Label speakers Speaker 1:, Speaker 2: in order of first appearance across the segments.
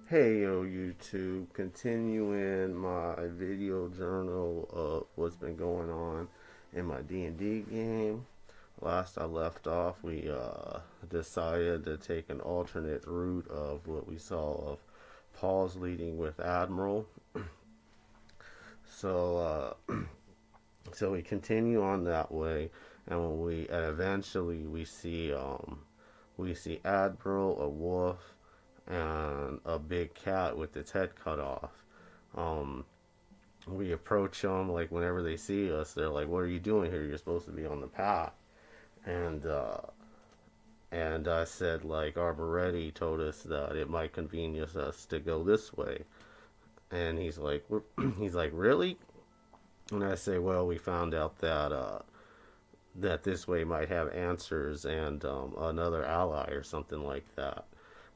Speaker 1: Hey yo YouTube, continuing my video journal of what's been going on in my D&D game. Last I left off, we decided to take an alternate route of what we saw of Paul's leading with Admiral. So so we continue on that way, and when we and eventually we see Admiral, a wolf, and a big cat with its head cut off. Um, we approach them like whenever they see us, they're like, "What are you doing here? You're supposed to be on the path." And and I said like Arboretti told us that it might convenience us to go this way. And he's like, he's like, really? And I say, well, we found out that this way might have answers and another ally or something like that.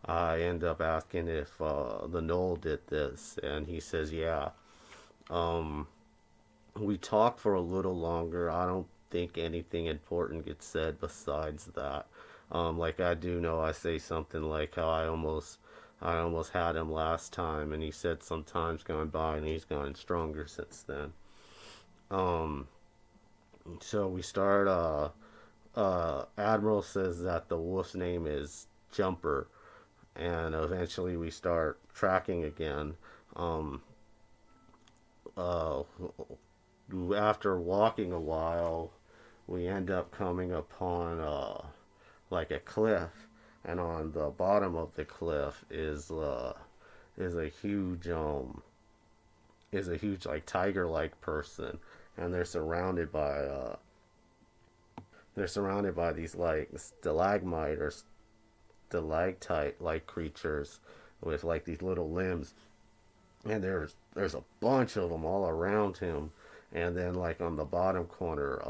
Speaker 1: I end up asking if the Knoll did this, and he says, yeah. Um, we talked for a little longer. I don't think anything important gets said besides that. Like I do know, I say something like how I almost had him last time, and he said some time's gone by, and he's gotten stronger since then. Um, so we start. Admiral says that the wolf's name is Jumper, and eventually we start tracking again. Um, uh, After walking a while, we end up coming upon like a cliff, and on the bottom of the cliff is a huge like tiger like person, and they're surrounded by these like stalagmite or stalactite like creatures with like these little limbs, and there's a bunch of them all around him. And then like on the bottom corner,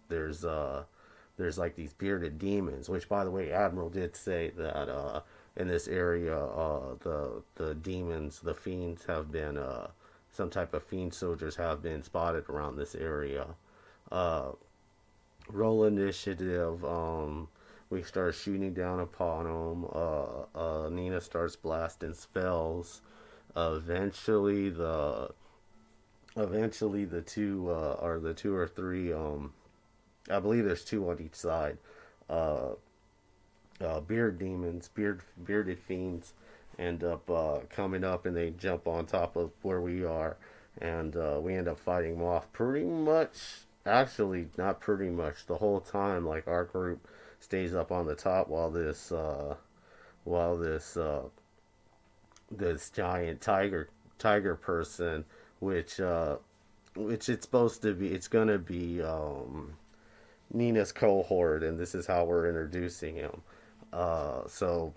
Speaker 1: there's there's like these bearded demons, which by the way Admiral did say that in this area the demons, the fiends have been some type of fiend soldiers have been spotted around this area. uh Roll initiative. We start shooting down upon them. Nina starts blasting spells. Eventually, the two or the two or three. I believe there's two on each side. Uh, Beard demons, bearded fiends, end up coming up, and they jump on top of where we are, and we end up fighting them off pretty much. Actually, not pretty much the whole time. Like our group stays up on the top while this giant tiger person, which which it's supposed to be. It's gonna be Nina's cohort, and this is how we're introducing him. Uh, so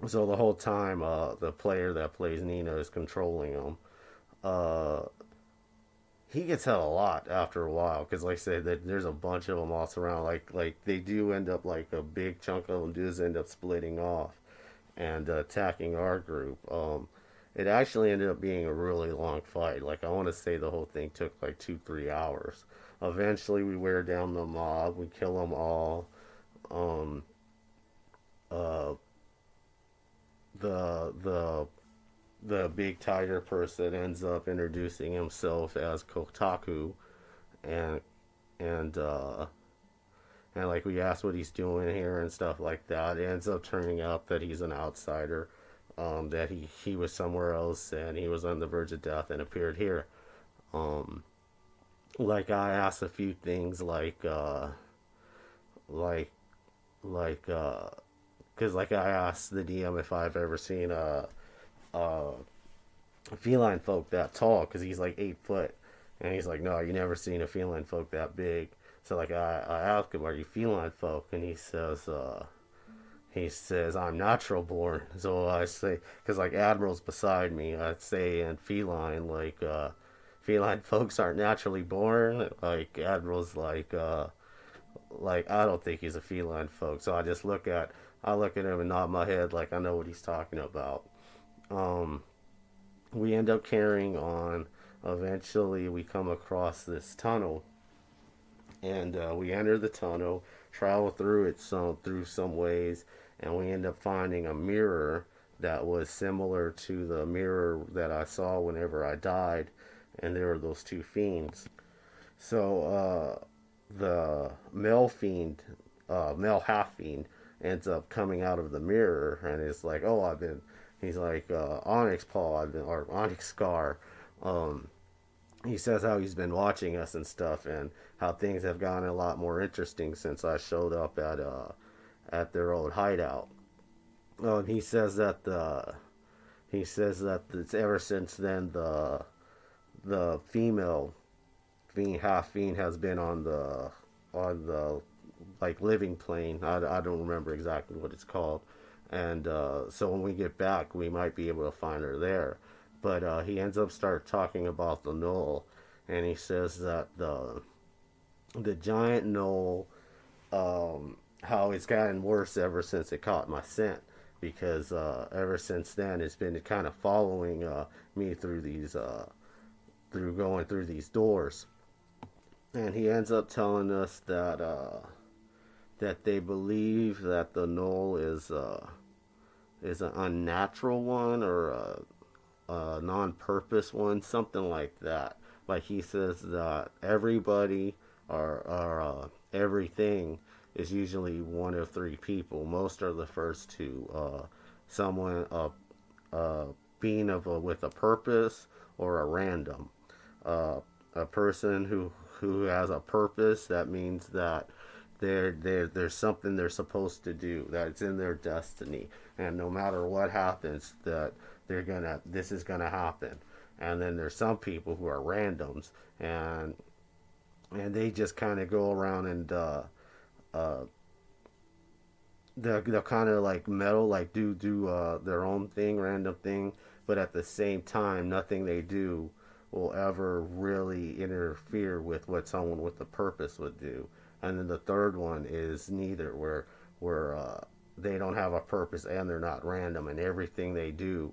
Speaker 1: so the whole time, the player that plays Nina is controlling him. Uh, he gets hit a lot after a while because, like I said, that there's a bunch of them all around. Like they do end up like a big chunk of them does end up splitting off and attacking our group. It actually ended up being a really long fight. Like I want to say the whole thing took like 2 3 hours. Eventually, we wear down the mob. We kill them all. Um, uh, the the big tiger person ends up introducing himself as Kotaku, and and uh, and like we ask what he's doing here and stuff like that. It ends up turning out that he's an outsider, that he was somewhere else and he was on the verge of death and appeared here. Um, like I asked a few things like like because like I asked the DM if I've ever seen a feline folk that tall because he's like 8 foot, and he's like, no, you never seen a feline folk that big. So like I asked him, are you feline folk? And he says I'm natural born. So I say, because like Admiral's beside me, I'd say, and feline feline folks aren't naturally born. Like Admiral's like I don't think he's a feline folk. So I look at him and nod my head like I know what he's talking about. Um, we end up carrying on. Eventually, we come across this tunnel, and we enter the tunnel, travel through it through some ways, and we end up finding a mirror that was similar to the mirror that I saw whenever I died, and there were those two fiends. So the male fiend, male half fiend, ends up coming out of the mirror, and it's like, oh, I've been. He's like Onyx Paul, I've been, or Onyx Scar. Um, he says how he's been watching us and stuff, and how things have gotten a lot more interesting since I showed up at their old hideout. And he says that it's ever since then the female fiend half fiend has been on the like living plane. I don't remember exactly what it's called, and so when we get back, we might be able to find her there. But he ends up start talking about the knoll, and he says that the giant knoll, how it's gotten worse ever since it caught my scent, because ever since then it's been kind of following me through these through going through these doors. And he ends up telling us that they believe that the knoll is an unnatural one, or a non-purpose one, something like that. Like he says that everybody, or everything, is usually one of three people. Most are the first two. Someone, being with a purpose, or a random. Uh, a person who has a purpose, that means that there's something they're supposed to do, that it's in their destiny, and no matter what happens, that this is gonna happen. And then there's some people who are randoms, and they just kind of go around and uh, they'll kind of like meddle, like do their own thing, random thing, but at the same time, nothing they do will ever really interfere with what someone with a purpose would do. And then the third one is neither, where they don't have a purpose and they're not random, and everything they do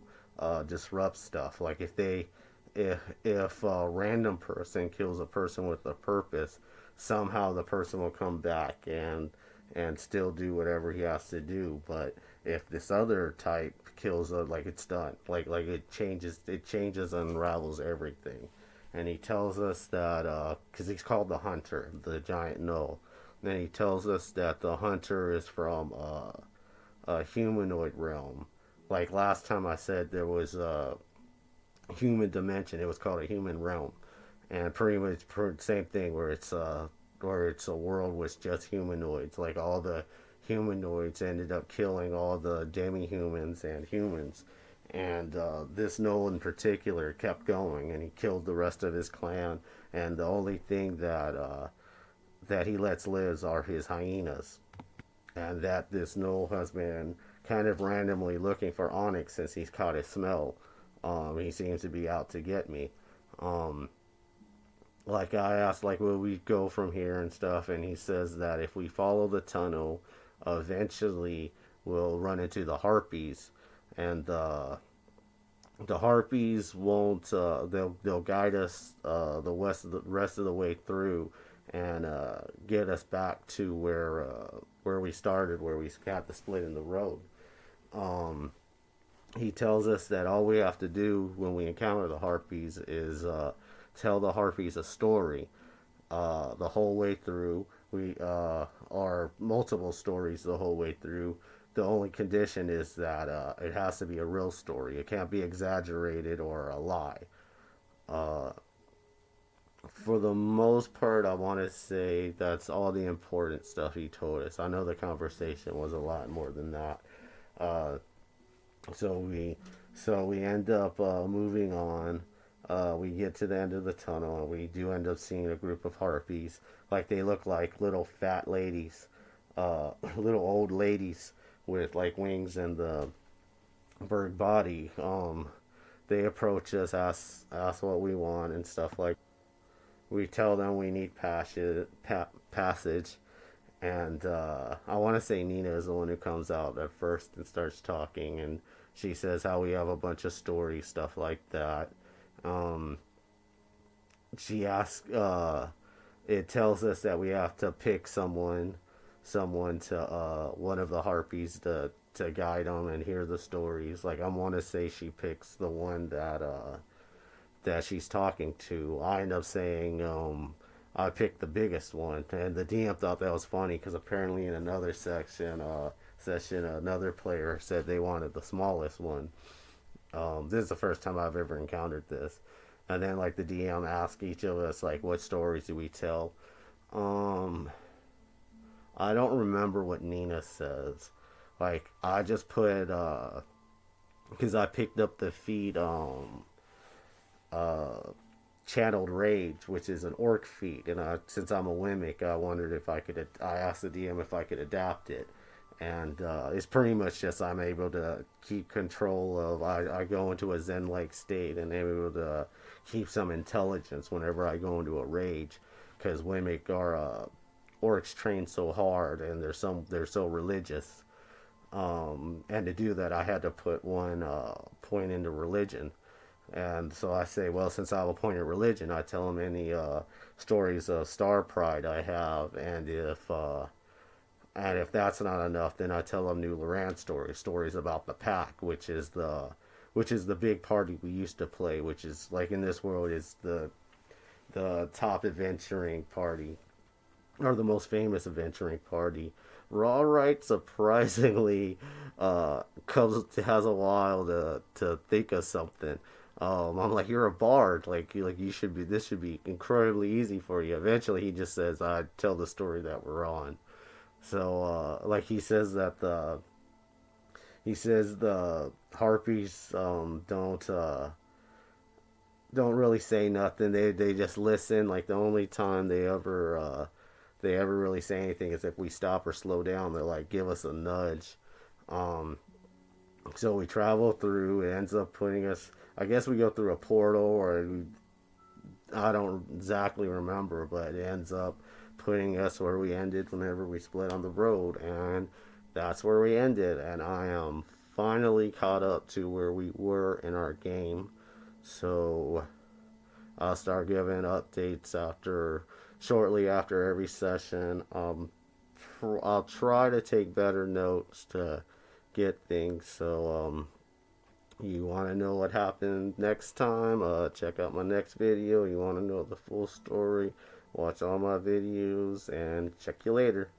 Speaker 1: disrupts stuff. Like if a random person kills a person with a purpose, somehow the person will come back and still do whatever he has to do. But if this other type kills, like, it's done. Like it changes and unravels everything. And he tells us that because he's called the Hunter, the giant knoll. Then he tells us that the Hunter is from a humanoid realm. Like last time I said there was a human dimension. It was called a human realm, and pretty much same thing, where it's a world with just humanoids. Like all the humanoids ended up killing all the demi-humans and humans, and this Noel in particular kept going, and he killed the rest of his clan. And the only thing that he lets live are his hyenas, and that this Noel has been kind of randomly looking for Onyx since he's caught his smell. He seems to be out to get me. Um, like I asked, like, where we go from here and stuff, and he says that if we follow the tunnel, eventually we'll run into the harpies, and the harpies won't. They'll guide us the rest of the way through, and get us back to where we started, where we got the split in the road. Um, he tells us that all we have to do when we encounter the harpies is tell the harpies a story the whole way through. We are multiple stories the whole way through. The only condition is that it has to be a real story. It can't be exaggerated or a lie. Uh, for the most part, I want to say that's all the important stuff he told us. I know the conversation was a lot more than that. Uh, so we end up moving on. We get to the end of the tunnel, and we do end up seeing a group of harpies. Like, they look like little fat ladies, little old ladies with like wings and the bird body. They approach us, ask what we want and stuff like. We tell them we need passage, and I want to say Nina is the one who comes out at first and starts talking, and she says how we have a bunch of stories, stuff like that. Um, she asks, it tells us that we have to pick someone to one of the harpies to guide them and hear the stories. Like I want to say she picks the one that she's talking to. I end up saying I picked the biggest one, and the DM thought that was funny because apparently in another session another player said they wanted the smallest one. This is the first time I've ever encountered this. And then like the DM asked each of us like what stories do we tell. Um, I don't remember what Nina says. Like I just put because I picked up the feat uh channeled rage, which is an orc feat, and since I'm a Wimmick, I wondered if I could. I asked the DM if I could adapt it, and it's pretty much just I'm able to keep control of. I go into a zen-like state, and I'm able to keep some intelligence whenever I go into a rage, because Wimmick are orcs train so hard, and they're so religious. And to do that, I had to put one point into religion. And so I say, well, since I have a point of religion, I tell them any stories of star pride I have, and if that's not enough, then I tell them New Loran stories about the pack, which is the big party we used to play, which is like in this world is the top adventuring party or the most famous adventuring party. Raw right surprisingly comes has a while to think of something. I'm like, you're a bard. Like you should be. This should be incredibly easy for you. Eventually, he just says, "I tell the story that we're on." So, like he says the harpies don't really say nothing. They just listen. Like the only time they ever really say anything is if we stop or slow down. They're like, give us a nudge. Um, so we travel through. It ends up putting us. I guess we go through a portal, I don't exactly remember, but it ends up putting us where we ended whenever we split on the road, and that's where we ended. And I am finally caught up to where we were in our game. So I'll start giving updates shortly after every session. I'll try to take better notes to get things. So you want to know what happened next time? Check out my next video. You want to know the full story? Watch all my videos and check you later.